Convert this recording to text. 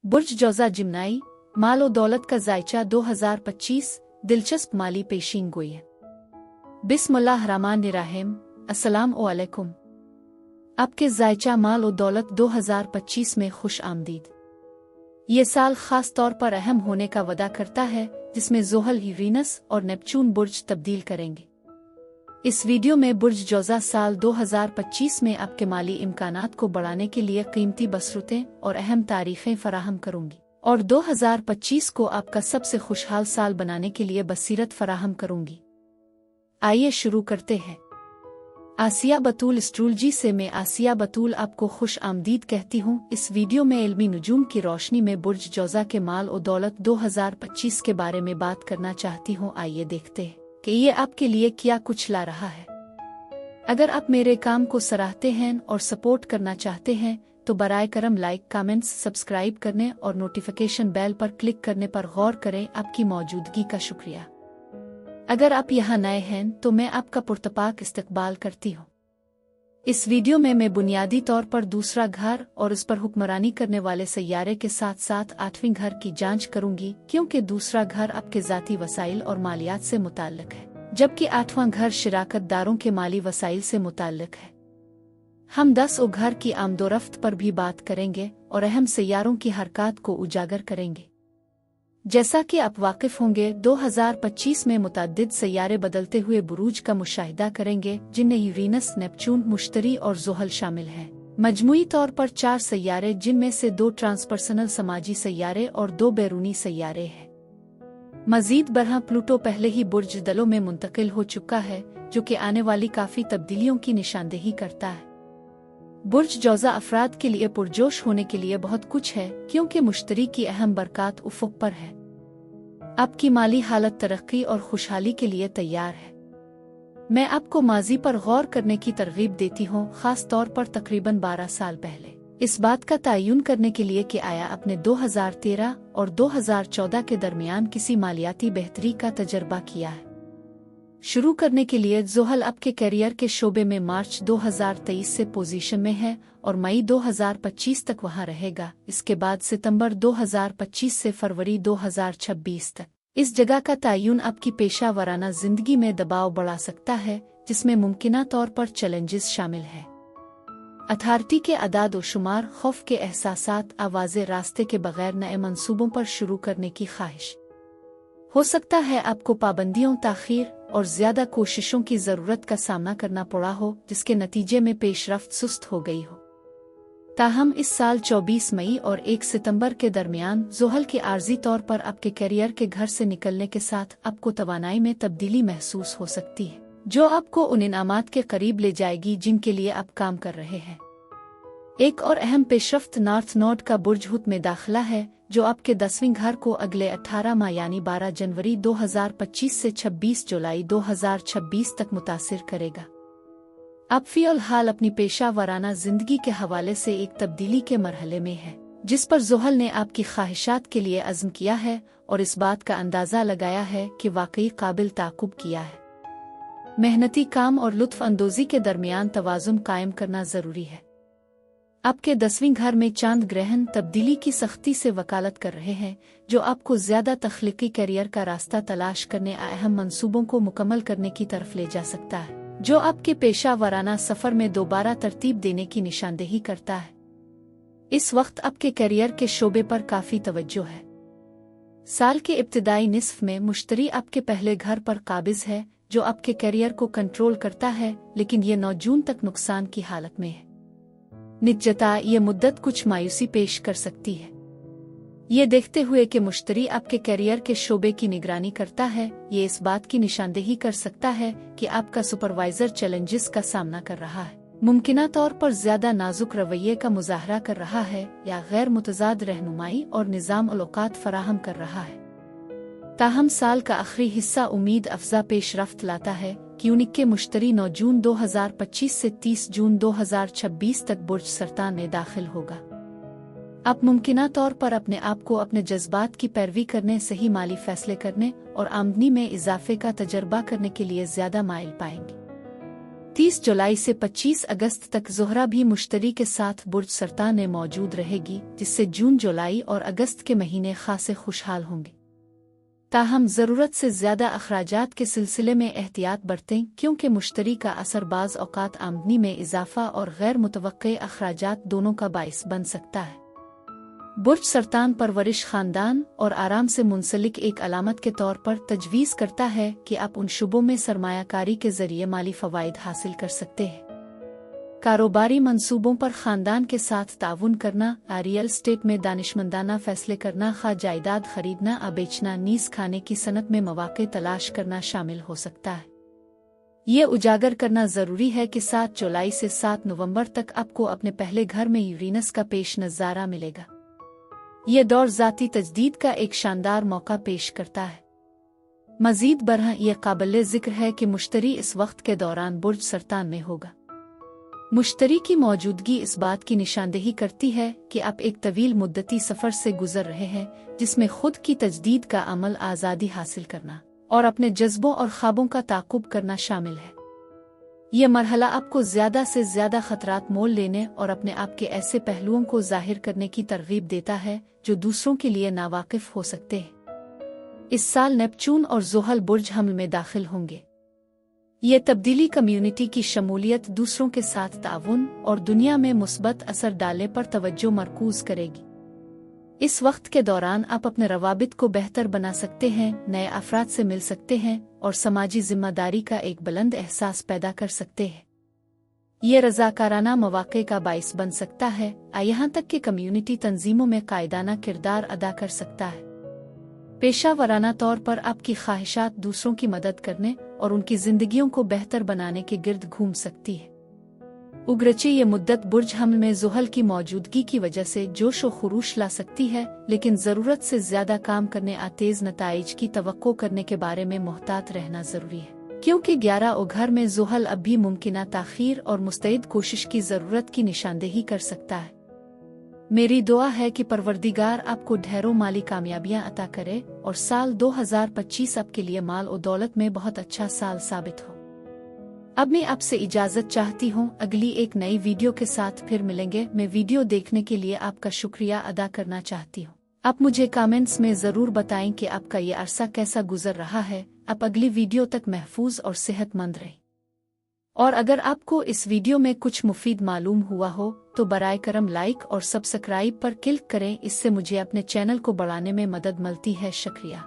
बुर्ज जौज़ा जिम्नाई माल और दौलत का जायचा 2025 दिलचस्प माली पेशीन गोई है। बिस्मिल्लाहिर्रहमानिर्रहीम। अस्सलाम वालेकुम। आपके जायचा माल और दौलत 2025 में खुश आमदीद। ये साल खास तौर पर अहम होने का वादा करता है, जिसमें ज़ोहल, यूरेनस और नेपच्यून बुर्ज तब्दील करेंगे। इस वीडियो में बुर्ज जौज़ा साल 2025 में आपके माली इम्कानात को बढ़ाने के लिए कीमती बसरतें और अहम तारीखें फराहम करूंगी और 2025 को आपका सबसे खुशहाल साल बनाने के लिए बसीरत फराहम करूंगी। आइए शुरू करते हैं। आसिया बतूल एस्ट्रोलॉजी से मैं आसिया बतूल आपको खुश आमदीद कहती हूँ। इस वीडियो में इल्मी नुजूम की रोशनी में बुर्ज जौज़ा के माल और दौलत 2025 के बारे में बात करना चाहती हूँ। आइए देखते हैं कि ये आपके लिए क्या कुछ ला रहा है। अगर आप मेरे काम को सराहते हैं और सपोर्ट करना चाहते हैं तो बराए करम लाइक, कमेंट्स, सब्सक्राइब करने और नोटिफिकेशन बेल पर क्लिक करने पर गौर करें। आपकी मौजूदगी का शुक्रिया। अगर आप यहाँ नए हैं तो मैं आपका पुरतपाक इस्तकबाल करती हूँ। इस वीडियो में मैं बुनियादी तौर पर दूसरा घर और उस पर हुक्मरानी करने वाले सैयारे के साथ साथ 8वें घर की जांच करूंगी, क्योंकि दूसरा घर आपके ज़ाती वसाइल और मालियात से मुताल्लिक है, जबकि 8वां घर शिराकत दारों के माली वसाइल से मुताल्लिक है। हम 10 घर की आमदोरफ्त पर भी बात करेंगे और अहम सैयारों की हरकत को उजागर करेंगे। जैसा कि आप वाकिफ होंगे, 2025 में मुतअद्दिद सैयारे बदलते हुए बुरूज का मुशाहिदा करेंगे, जिनमें यूरेनस, नेपच्यून, मुश्तरी और ज़ोहल शामिल हैं। मजमूई तौर पर 4 सैयारे, जिनमें से 2 ट्रांसपर्सनल समाजी सैयारे और 2 बैरूनी सैयारे हैं। मजीद बरहा प्लूटो पहले ही बुर्ज दलों में मुंतकिल हो चुका है, जो कि आने वाली काफ़ी तब्दीलियों की निशानदेही करता है। बुर्ज जौज़ा अफराद के लिए पुरजोश होने के लिए बहुत कुछ है, क्योंकि मुश्तरी की अहम बरक़ात उफ़ुक़ पर है। आपकी माली हालत तरक्की और खुशहाली के लिए तैयार है। मैं आपको माजी पर गौर करने की तरगीब देती हूँ, ख़ास तौर पर तकरीबन 12 साल पहले, इस बात का तयन करने के लिए कि आया आपने 2013 और 2014 के दरमियान किसी मालियाती बेहतरी का तजर्बा किया है। शुरू करने के लिए ज़ोहल आपके करियर के शोबे में मार्च 2023 से पोजीशन में है और मई 2025 तक वहां रहेगा। इसके बाद सितंबर 2025 से फरवरी 2026 तक इस जगह का तयन आपकी पेशा वराना जिंदगी में दबाव बढ़ा सकता है, जिसमें मुमकिना तौर पर चैलेंजेस शामिल हैं। अथॉरिटी के अदाद व शुमार, खौफ के एहसासात, आवाज़े रास्ते के बगैर नए मंसूबों पर शुरू करने की ख्वाहिश। हो सकता है आपको पाबंदियों, ताख़ीर और ज़्यादा कोशिशों की ज़रूरत का सामना करना पड़ा हो, जिसके नतीजे में पेशरफ्त सुस्त हो गई हो। ताहम इस साल 24 मई और 1 सितंबर के दरमियान ज़ोहल के आर्जी तौर पर आपके करियर के घर से निकलने के साथ आपको तवानाई में तब्दीली महसूस हो सकती है, जो आपको उन इनामात के करीब ले जाएगी जिनके लिए आप काम कर रहे हैं। एक और अहम पेशरफ्त नॉर्थ नोड का बुर्ज हुत में दाखिला है, जो आपके 10वें घर को अगले 18 माह यानी 12 जनवरी 2025 से 26 जुलाई 2026 तक मुतासिर करेगा। आप फ़िलहाल अपनी पेशा वराना जिंदगी के हवाले से एक तब्दीली के मरहले में है, जिस पर ज़ोहल ने आपकी ख्वाहिशात के लिए अज़्म किया है और इस बात का अंदाज़ा लगाया है कि वाकई काबिल ताक़ुब किया है। मेहनती काम और लुत्फ़ अंदोज़ी के दरमियान तवाज़ुन कायम करना ज़रूरी है। आपके 10वें घर में चांद ग्रहण तब्दीली की सख्ती से वकालत कर रहे हैं, जो आपको ज़्यादा तख्लीकी करियर का रास्ता तलाश करने, अहम मंसूबों को मुकम्मल करने की तरफ ले जा सकता है, जो आपके पेशा वराना सफ़र में दोबारा तरतीब देने की निशानदेही करता है। इस वक्त आपके करियर के शोबे पर काफ़ी तवज्जो है। साल के इब्तिदाई निस्फ में मुश्तरी आपके पहले घर पर काबिज़ है, जो आपके करियर को कंट्रोल करता है, लेकिन ये 9 जून तक नुकसान की हालत में है। निजता ये मुद्दत कुछ मायूसी पेश कर सकती है। ये देखते हुए कि मुश्तरी आपके करियर के शोबे की निगरानी करता है, ये इस बात की निशानदेही कर सकता है कि आपका सुपरवाइजर चैलेंजेस का सामना कर रहा है, मुमकिना तौर पर ज़्यादा नाजुक रवैये का मुजाहरा कर रहा है या गैर मुतज़ाद रहनुमाई और निज़ाम औकात फराहम कर रहा है। ताहम साल का आखिरी हिस्सा उम्मीद अफजा पेशरफ्त लाता है, क्योंकि मुश्तरी 9 जून 2025 से 30 जून 2026 तक बुर्ज सरतान में दाखिल होगा। आप मुमकिना तौर पर अपने आप को अपने जज्बात की पैरवी करने, सही माली फैसले करने और आमदनी में इजाफे का तजर्बा करने के लिए ज़्यादा माइल पाएंगे। 30 जुलाई से 25 अगस्त तक ज़ोहरा भी मुश्तरी के साथ बुर्ज सरतान में मौजूद रहेगी, जिससे जून, जुलाई और अगस्त के महीने खासे खुशहाल होंगे। ताहम ज़रूरत से ज़्यादा अखराजात के सिलसिले में एहतियात बरतें, क्योंकि मुश्तरी का असर बाज़ औक़ात आमदनी में इजाफ़ा और गैर मुतवक्के अखराजात दोनों का बाइस बन सकता है। बुर्ज सरतान परवरिश ख़ानदान और आराम से मुंसलिक एक अलामत के तौर पर तजवीज़ करता है कि आप उन शुबों में सरमायाकारी के ज़रिए माली फ़वाइद हासिल कर सकते हैं। कारोबारी मंसूबों पर ख़ानदान के साथ ताउन करना, रियल एस्टेट में दानिशमंदाना फ़ैसले करना, खा जायदाद खरीदना या बेचना, नीज़ खाने की सनत में मौक़े तलाश करना शामिल हो सकता है। ये उजागर करना ज़रूरी है कि 7 जुलाई से 7 नवंबर तक आपको अपने पहले घर में यूरेनस का पेश नज़ारा मिलेगा। ये दौर ज़ाती तजदीद का एक शानदार मौका पेश करता है। मज़ीद बरह यह काबिल ज़िक्र है कि मुश्तरी इस वक्त के दौरान बुर्ज सरतान में होगा। मुश्तरी की मौजूदगी इस बात की निशानदेही करती है कि आप एक तवील मुद्दती सफ़र से गुजर रहे हैं, जिसमें खुद की तजदीद का अमल, आज़ादी हासिल करना और अपने जज्बों और ख्वाबों का ताक़ुब करना शामिल है। यह मरहला आपको ज़्यादा से ज़्यादा ख़तरात मोल लेने और अपने आप के ऐसे पहलुओं को ज़ाहिर करने की तरगीब देता है जो दूसरों के लिए नावाकिफ़ हो सकते हैं। इस साल नेपचून और ज़ुहल बुर्ज हमल में दाखिल होंगे। ये तब्दीली कम्युनिटी की शमूलियत, दूसरों के साथ ताउन और दुनिया में मुस्बत असर डालने पर तवज्जो मरकूज़ करेगी। इस वक्त के दौरान आप अपने रवाबित को बेहतर बना सकते हैं, नए अफराद से मिल सकते हैं और समाजी जिम्मेदारी का एक बुलंद एहसास पैदा कर सकते हैं। ये रज़ाकाराना मौक़े का बाइस बन सकता है, यहाँ तक कि कम्युनिटी तंजीमों में कायदाना किरदार अदा कर सकता है। पेशा वराना तौर पर आपकी ख्वाहिशात दूसरों की मदद करने और उनकी जिंदगियों को बेहतर बनाने के गिर्द घूम सकती है। उगरचे ये मुद्दत बुर्ज हमल में ज़ुहल की मौजूदगी की वजह से जोश व खुरूश ला सकती है, लेकिन ज़रूरत से ज़्यादा काम करने या तेज़ नताइज की तवक्को करने के बारे में मुहतात रहना ज़रूरी है, क्योंकि 11 उघर में ज़ुहल अब भी मुमकिना ताख़ीर और मुस्तैद कोशिश की ज़रूरत की निशानदेही कर सकता है। मेरी दुआ है कि परवरदिगार आपको ढेरों माली कामयाबियां अता करे और साल 2025 आपके लिए माल और दौलत में बहुत अच्छा साल साबित हो। अब मैं आपसे इजाज़त चाहती हूँ। अगली एक नई वीडियो के साथ फिर मिलेंगे। मैं वीडियो देखने के लिए आपका शुक्रिया अदा करना चाहती हूँ। आप मुझे कमेंट्स में ज़रूर बताएं कि आपका ये अरसा कैसा गुजर रहा है। आप अगली वीडियो तक महफूज और सेहतमंद रहें। और अगर आपको इस वीडियो में कुछ मुफीद मालूम हुआ हो तो बराए करम लाइक और सब्सक्राइब पर क्लिक करें। इससे मुझे अपने चैनल को बढ़ाने में मदद मिलती है। शुक्रिया।